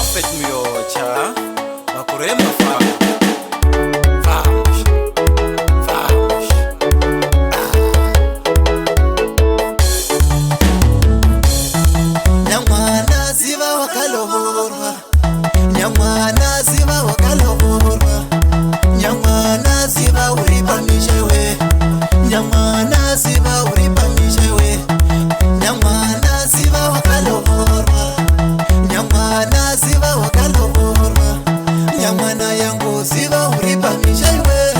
Prophet Miocha, Makurema Vamos, vamos. Nyamwana ziva wakalovorwa, nyamwana ziva wakalovorwa, nyamwana ziva uripa mishewe, nyamwana ziva uripa mishewe, nyamwana ziva wakalovorwa, nyamwana ziva wakalovorwa, nyamwana yangu ziva uripa mishewe,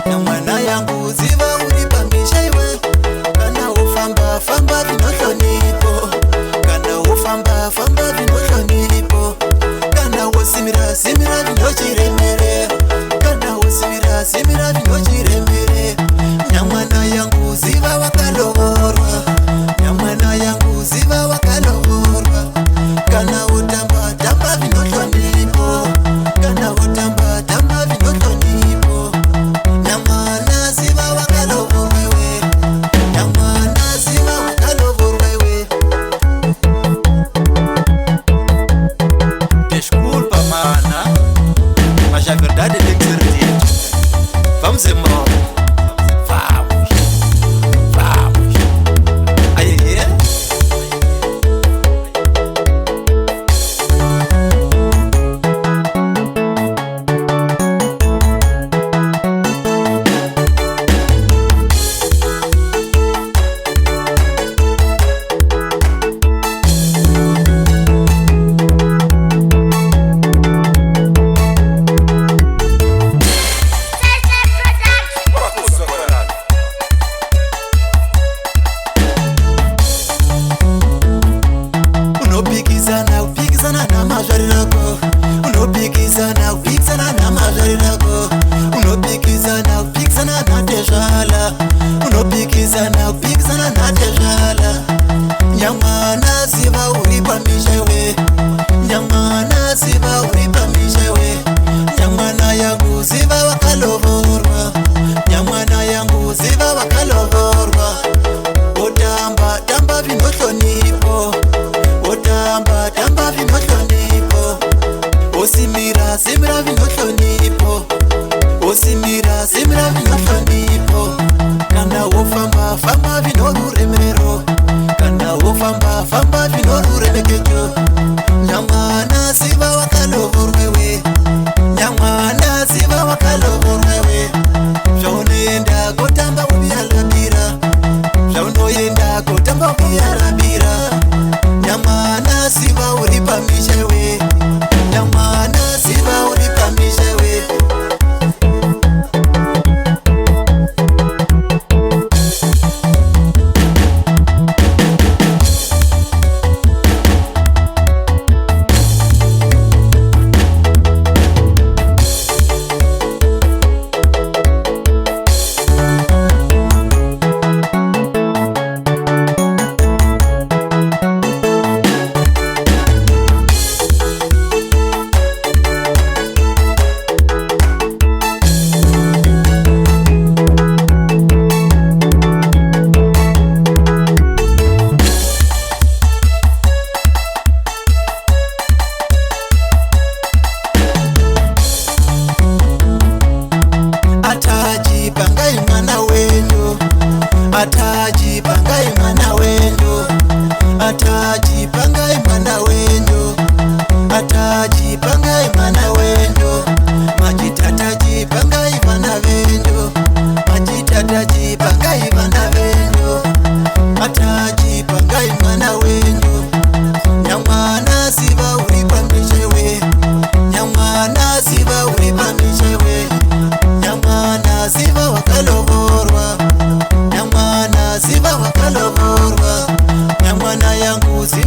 nyamwana yangu ziva uripa mishewe. Kana ufamba famba vinohlonipo, kana ufamba famba vinohlonipo, kana usimira simira vinochiremere, kana usimira simira vinochiremere. Nyamwana yangu ziva wakalovorwa, nyamwana yangu ziva wakalovorwa. Kana utamba tamba vinohlonipo, kana utamba tamba vinohlonipo. Nyamwana ziva wakalovorwa we, nyamwana ziva wakalovorwa we. Desculpa, mana, mas a verdade tem que ser dita. Vamos embora. Vamos, vamos. Aí, Unopikisana upikisana na mazvari rako, unopikisana upikisana na mazvari rako, unopikisana upikisana na tezvala, unopikisana upikisana na tezvala. Nyamwana ziva uripa mishewe, nyamwana ziva uripa mishewe. Nyamwana yangu ziva wakalovorwa, nyamwana yangu ziva wakalovorwa. Otamba tamba vinohlonipo, otamba tamba vinohlonipo, osimira simira vinohlonipo, osimira simira vinohlonipo. Kana ufamba famba vinoruremero, kana ufamba famba vinoruremekecho. Nyamwana ziva wakalovorwa we, nyamwana ziva wakalovorwa we. Zvaunoenda kotamba ubiyalabira, zvaunoenda kotamba ubiyalabira. Nyamwana ziva uripa mishewe, nyamwana ziva uripa mishewe. Atajipangai mwana wenyu, atajipangai mwana wenyu, atajipangai mwana wenyu, atajipangai mwana wenyu. Majitatajipangai mwana wenyu, majitatajipangai mwana wenyu, atajipangai mwana wenyu. Nyamwana ziva uripa mishewe, nyamwana ziva uripa mishewe. Nyamwana ziva wakalovorwa, nyamwana ziva wakalovorwa. Nyamwana yangu ziva